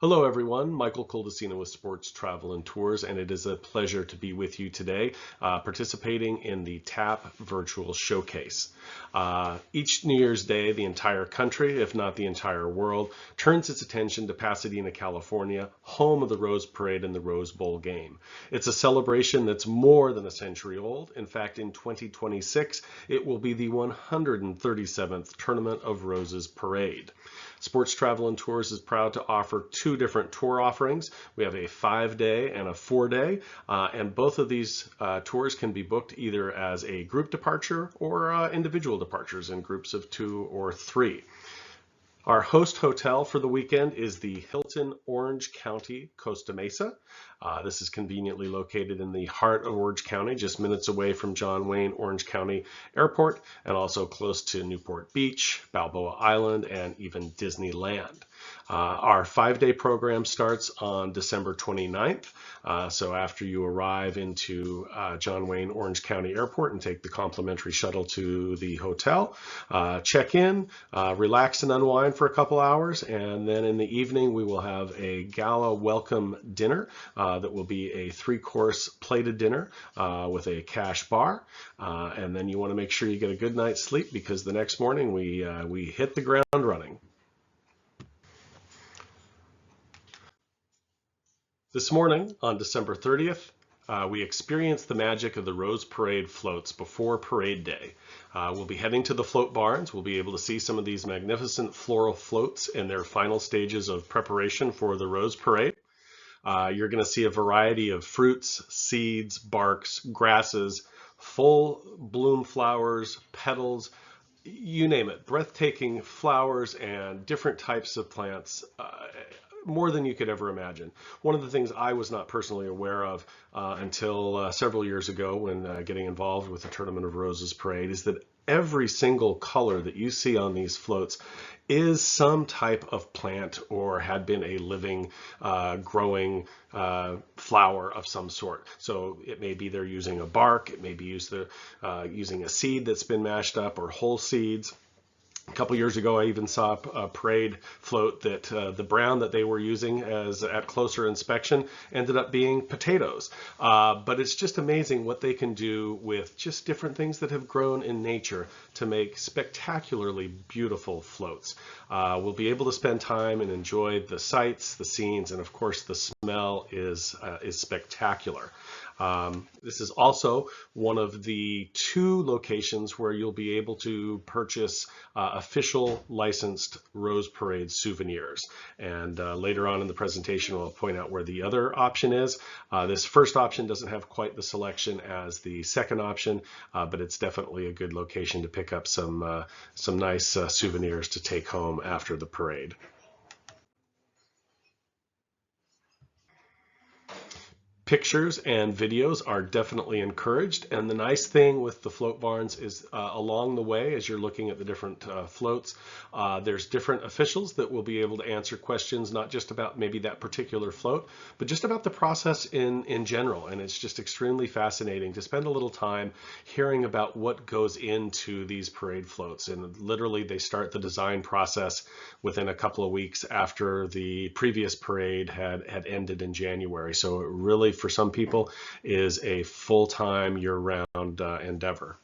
Hello everyone, Michael Coldesina with Sports Travel and Tours, and it is a pleasure to be with you today participating in the TAP Virtual Showcase. Each New Year's Day, the entire country, if not the entire world, turns its attention to Pasadena, California, home of the Rose Parade and the Rose Bowl game. It's a celebration that's more than a century old. In fact, in 2026, it will be the 137th Tournament of Roses Parade. Sports Travel and Tours is proud to offer two different tour offerings. We have a 5-day and a 4-day, and both of these tours can be booked either as a group departure or individual departures in groups of 2 or 3. Our host hotel for the weekend is the Hilton Orange County, Costa Mesa. This is conveniently located in the heart of Orange County, just minutes away from John Wayne Orange County Airport, and also close to Newport Beach, Balboa Island, and even Disneyland. Our 5-day program starts on December 29th. So after you arrive into John Wayne Orange County Airport and take the complimentary shuttle to the hotel, check in, relax and unwind for a couple hours, and then in the evening we will have a gala welcome dinner that will be a 3-course plated dinner with a cash bar, and then you want to make sure you get a good night's sleep because the next morning we hit the ground running. This morning, on December 30th, we experienced the magic of the Rose Parade floats before Parade Day. We'll be heading to the float barns. We'll be able to see some of these magnificent floral floats in their final stages of preparation for the Rose Parade. You're going to see a variety of fruits, seeds, barks, grasses, full bloom flowers, petals, you name it, breathtaking flowers and different types of plants. More than you could ever imagine. One of the things I was not personally aware of until several years ago when getting involved with the Tournament of Roses Parade is that every single color that you see on these floats is some type of plant or had been a living, growing flower of some sort. So it may be they're using a bark, it may be using a seed that's been mashed up or whole seeds. A couple years ago, I even saw a parade float that the brown that they were using at closer inspection ended up being potatoes. But it's just amazing what they can do with just different things that have grown in nature to make spectacularly beautiful floats. We'll be able to spend time and enjoy the sights, the scenes, and of course the smell is spectacular. This is also one of the 2 locations where you'll be able to purchase official licensed Rose Parade souvenirs. And later on in the presentation, I'll point out where the other option is. This first option doesn't have quite the selection as the second option, but it's definitely a good location to pick up some nice souvenirs to take home after the parade. Pictures and videos are definitely encouraged, and the nice thing with the float barns is along the way as you're looking at the different floats, there's different officials that will be able to answer questions not just about maybe that particular float, but just about the process in general. And it's just extremely fascinating to spend a little time hearing about what goes into these parade floats. And literally they start the design process within a couple of weeks after the previous parade had ended in January. So it really, for some people, is a full-time year-round endeavor.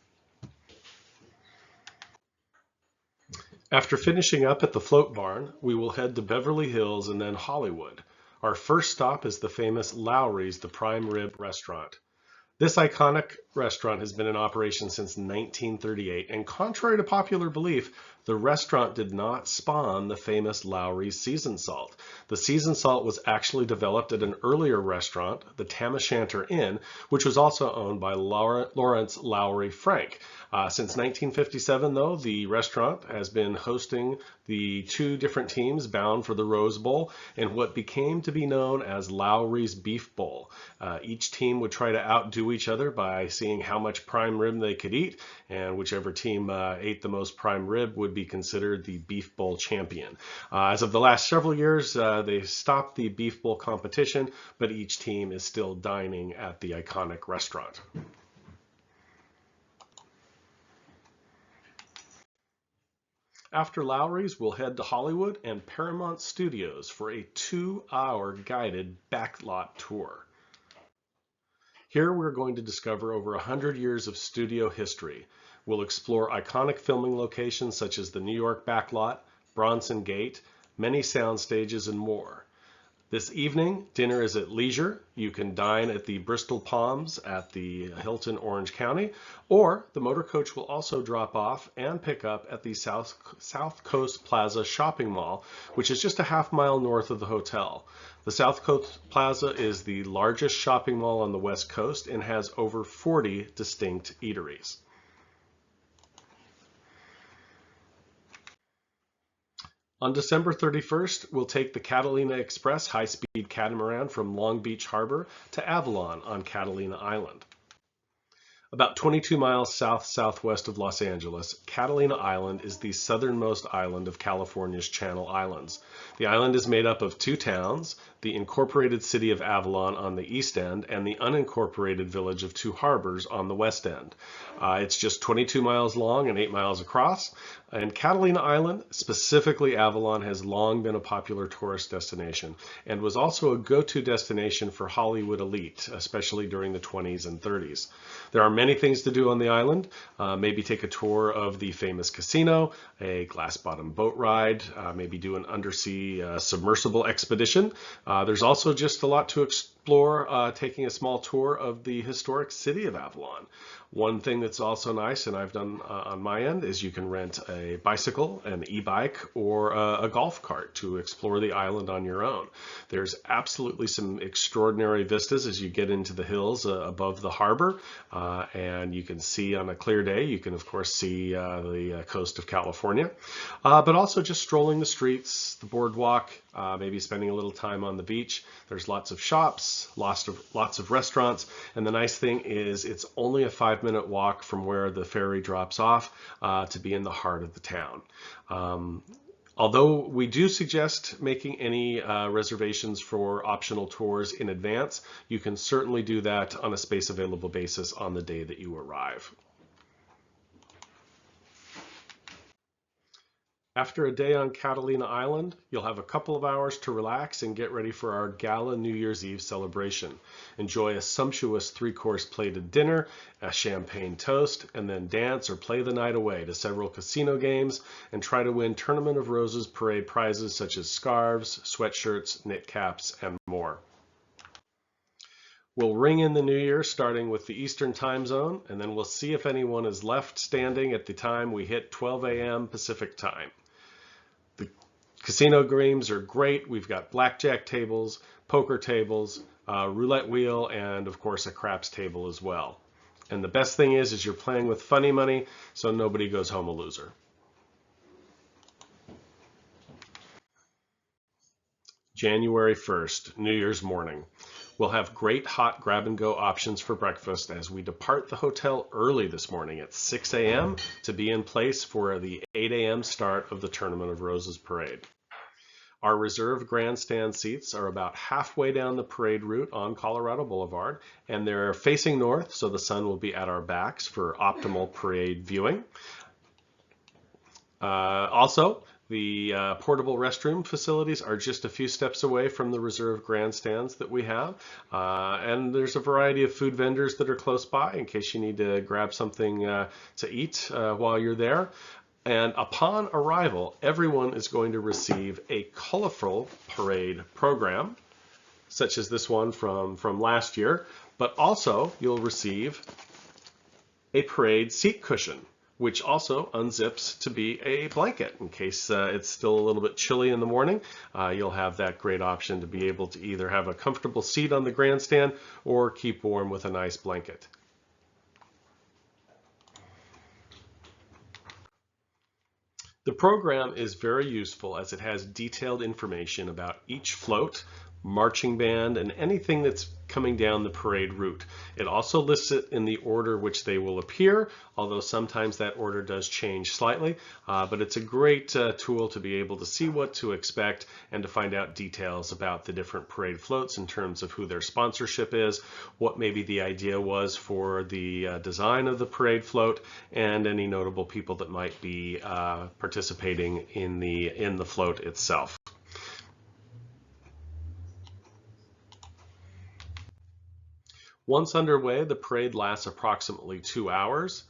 After finishing up at the float barn, we will head to Beverly Hills and then Hollywood. Our first stop is the famous Lowry's, the Prime Rib restaurant. This iconic restaurant has been in operation since 1938, and contrary to popular belief, the restaurant did not spawn the famous Lowry's seasoned salt. The seasoned salt was actually developed at an earlier restaurant, the Tam O'Shanter Inn, which was also owned by Lawrence Lowry Frank. Since 1957, though, the restaurant has been hosting the 2 different teams bound for the Rose Bowl in what became to be known as Lowry's Beef Bowl. Each team would try to outdo each other by seeing how much prime rib they could eat, and whichever team ate the most prime rib would be considered the Beef Bowl champion. As of the last several years, they stopped the Beef Bowl competition, but each team is still dining at the iconic restaurant. After Lowry's, we'll head to Hollywood and Paramount Studios for a 2-hour guided backlot tour. Here we're going to discover over 100 years of studio history. We'll explore iconic filming locations such as the New York backlot, Bronson Gate, many sound stages, and more. This evening, dinner is at leisure. You can dine at the Bristol Palms at the Hilton Orange County, or the motor coach will also drop off and pick up at the South Coast Plaza shopping mall, which is just a half-mile north of the hotel. The South Coast Plaza is the largest shopping mall on the West Coast and has over 40 distinct eateries. On December 31st, we'll take the Catalina Express high-speed catamaran from Long Beach Harbor to Avalon on Catalina Island. About 22 miles south-southwest of Los Angeles, Catalina Island is the southernmost island of California's Channel Islands. The island is made up of 2 towns, the incorporated city of Avalon on the east end and the unincorporated village of Two Harbors on the west end. It's just 22 miles long and 8 miles across. And Catalina Island, specifically Avalon, has long been a popular tourist destination and was also a go-to destination for Hollywood elite, especially during the 20s and 30s. There are many things to do on the island. Maybe take a tour of the famous casino, a glass-bottom boat ride, maybe do an undersea submersible expedition. There's also just a lot to explore, taking a small tour of the historic city of Avalon. One thing that's also nice, and I've done on my end, is you can rent a bicycle, an e-bike, or a golf cart to explore the island on your own. There's absolutely some extraordinary vistas as you get into the hills above the harbor, and you can see on a clear day, you can of course see the coast of California, but also just strolling the streets, the boardwalk, maybe spending a little time on the beach. There's lots of shops, lots of restaurants, and the nice thing is it's only a 5-minute walk from where the ferry drops off to be in the heart of the town. Although we do suggest making any reservations for optional tours in advance, you can certainly do that on a space available basis on the day that you arrive. After a day on Catalina Island, you'll have a couple of hours to relax and get ready for our gala New Year's Eve celebration. Enjoy a sumptuous 3-course plated dinner, a champagne toast, and then dance or play the night away to several casino games and try to win Tournament of Roses parade prizes such as scarves, sweatshirts, knit caps, and more. We'll ring in the new year starting with the Eastern time zone, and then we'll see if anyone is left standing at the time we hit 12 a.m. Pacific time. The casino games are great. We've got blackjack tables, poker tables, roulette wheel, and of course a craps table as well. And the best thing is you're playing with funny money, so nobody goes home a loser. January 1st, New Year's morning. We'll have great hot grab-and-go options for breakfast as we depart the hotel early this morning at 6 a.m. to be in place for the 8 a.m. start of the Tournament of Roses parade. Our reserved grandstand seats are about halfway down the parade route on Colorado Boulevard, and they're facing north, so the sun will be at our backs for optimal parade viewing. Also, the portable restroom facilities are just a few steps away from the reserved grandstands that we have. And there's a variety of food vendors that are close by in case you need to grab something to eat while you're there. And upon arrival, everyone is going to receive a colorful parade program, such as this one from last year, but also you'll receive a parade seat cushion, which also unzips to be a blanket in case it's still a little bit chilly in the morning. You'll have that great option to be able to either have a comfortable seat on the grandstand or keep warm with a nice blanket. The program is very useful as it has detailed information about each float, marching band, and anything that's coming down the parade route. It also lists it in the order which they will appear, although sometimes that order does change slightly, but it's a great tool to be able to see what to expect and to find out details about the different parade floats in terms of who their sponsorship is, what maybe the idea was for the design of the parade float, and any notable people that might be participating in the float itself. Once underway, the parade lasts approximately 2 hours.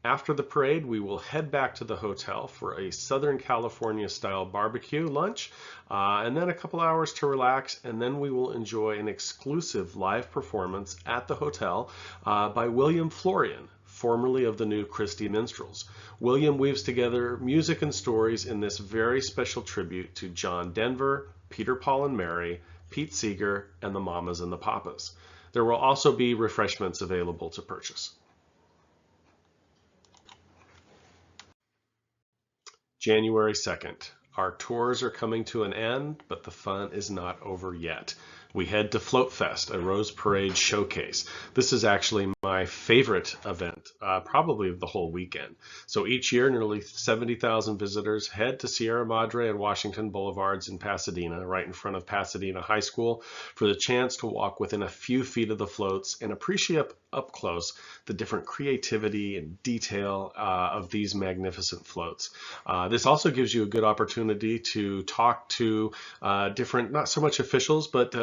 After the parade, we will head back to the hotel for a Southern California style barbecue lunch, and then a couple hours to relax, and then we will enjoy an exclusive live performance at the hotel by William Florian, formerly of the New Christie Minstrels. William weaves together music and stories in this very special tribute to John Denver, Peter, Paul and Mary, Pete Seeger, and the Mamas and the Papas. There will also be refreshments available to purchase. January 2nd. Our tours are coming to an end, but the fun is not over yet. We head to FloatFest, a Rose Parade showcase. This is actually my favorite event, probably of the whole weekend. So each year, nearly 70,000 visitors head to Sierra Madre and Washington Boulevards in Pasadena, right in front of Pasadena High School, for the chance to walk within a few feet of the floats and appreciate up close the different creativity and detail of these magnificent floats. This also gives you a good opportunity to talk to different, not so much officials, but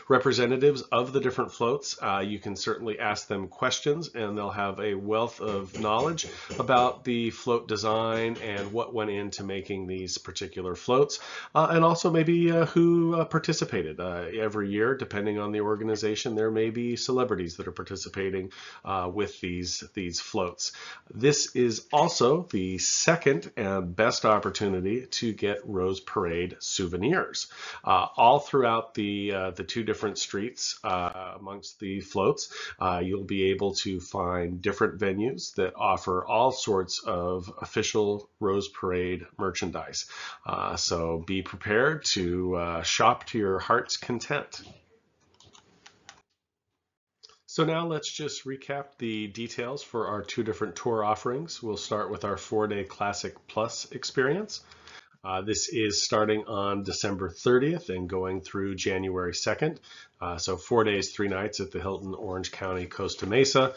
representatives of the different floats. You can certainly ask them questions and they'll have a wealth of knowledge about the float design and what went into making these particular floats, and also maybe who participated. Every year, depending on the organization, there may be celebrities that are participating with these floats. This is also the second and best opportunity to get Rose Parade souvenirs. All throughout the two different streets amongst the floats, you'll be able to find different venues that offer all sorts of official Rose Parade merchandise. So be prepared to shop to your heart's content. So now let's just recap the details for our two different tour offerings. We'll start with our 4-day Classic Plus experience. This is starting on December 30th and going through January 2nd. So 4 days, 3 nights at the Hilton Orange County, Costa Mesa,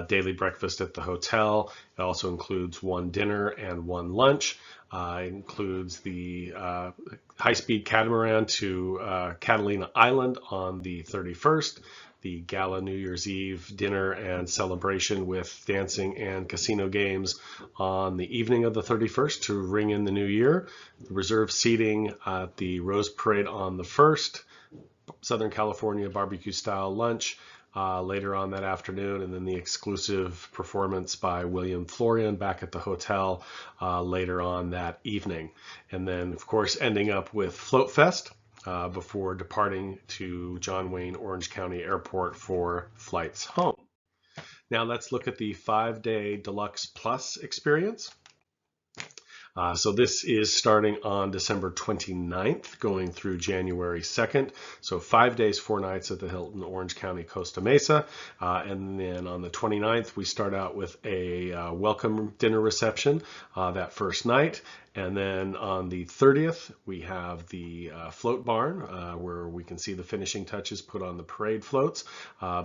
daily breakfast at the hotel. It also includes 1 dinner and 1 lunch. It includes the high-speed catamaran to Catalina Island on the 31st. The gala New Year's Eve dinner and celebration with dancing and casino games on the evening of the 31st to ring in the new year. The reserved seating at the Rose Parade on the 1st, Southern California barbecue style lunch later on that afternoon, and then the exclusive performance by William Florian back at the hotel later on that evening. And then, of course, ending up with FloatFest before departing to John Wayne Orange County Airport for flights home. Now let's look at the 5-day Deluxe Plus experience. So this is starting on December 29th, going through January 2nd. So 5 days, 4 nights at the Hilton Orange County, Costa Mesa. And then on the 29th, we start out with a welcome dinner reception that first night. And then on the 30th, we have the float barn where we can see the finishing touches put on the parade floats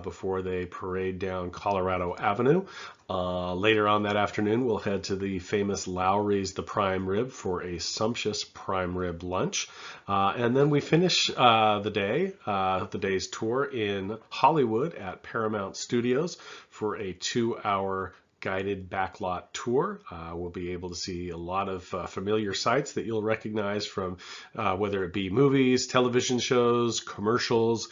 before they parade down Colorado Avenue. Later on that afternoon, we'll head to the famous Lowry's The Prime Rib for a sumptuous prime rib lunch. And then we finish the day's tour in Hollywood at Paramount Studios for a 2-hour guided backlot tour. We'll be able to see a lot of familiar sights that you'll recognize from whether it be movies, television shows, commercials,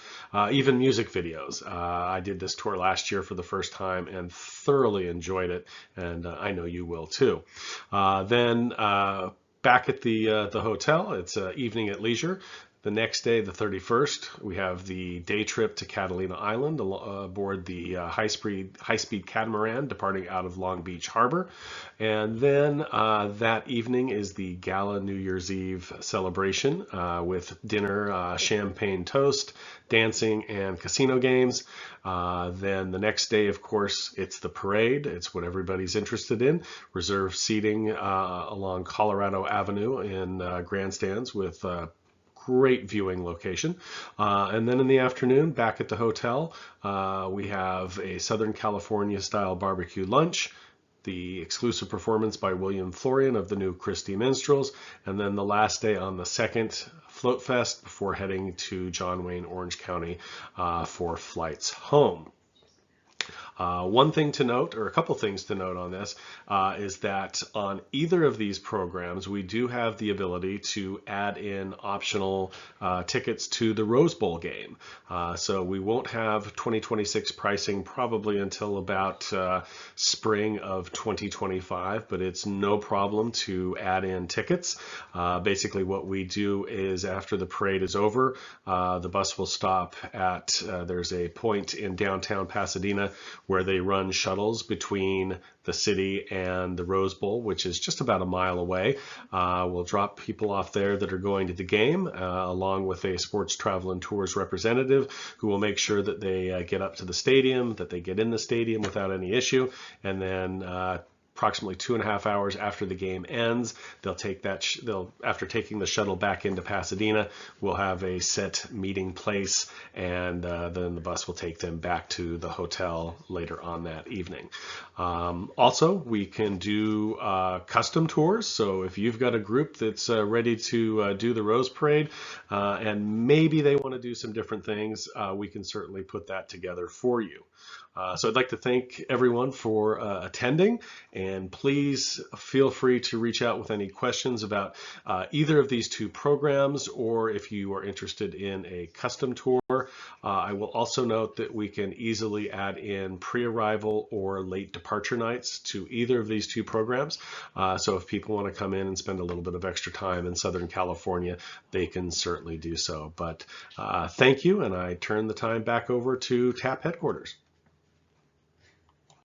even music videos. I did this tour last year for the first time and thoroughly enjoyed it, and I know you will too. Then back at the hotel, it's evening at leisure. The next day, the 31st, we have the day trip to Catalina Island aboard the high-speed catamaran departing out of Long Beach Harbor. And then that evening is the Gala New Year's Eve celebration with dinner, champagne toast, dancing, and casino games. Then the next day, of course, it's the parade. It's what everybody's interested in. Reserved seating along Colorado Avenue in grandstands with great viewing location. And then in the afternoon, back at the hotel, we have a Southern California style barbecue lunch, the exclusive performance by William Florian of the New Christie Minstrels, and then the last day on the 2nd, FloatFest, before heading to John Wayne, Orange County for flights home. One thing to note, or a couple things to note on this, is that on either of these programs, we do have the ability to add in optional tickets to the Rose Bowl game. So we won't have 2026 pricing probably until about spring of 2025, but it's no problem to add in tickets. Basically what we do is after the parade is over, the bus will stop at, there's a point in downtown Pasadena where they run shuttles between the city and the Rose Bowl, which is just about a mile away. We'll drop people off there that are going to the game, along with a Sports Travel and Tours representative who will make sure that they get up to the stadium, that they get in the stadium without any issue, and then approximately 2.5 hours after the game ends, they'll take that. After taking the shuttle back into Pasadena, we'll have a set meeting place, and then the bus will take them back to the hotel later on that evening. Also, we can do custom tours. So if you've got a group that's ready to do the Rose Parade, and maybe they want to do some different things, we can certainly put that together for you. So I'd like to thank everyone for attending, and please feel free to reach out with any questions about either of these two programs, or if you are interested in a custom tour. I will also note that we can easily add in pre-arrival or late departure nights to either of these two programs. So if people want to come in and spend a little bit of extra time in Southern California, they can certainly do so. But thank you, and I turn the time back over to TAP headquarters.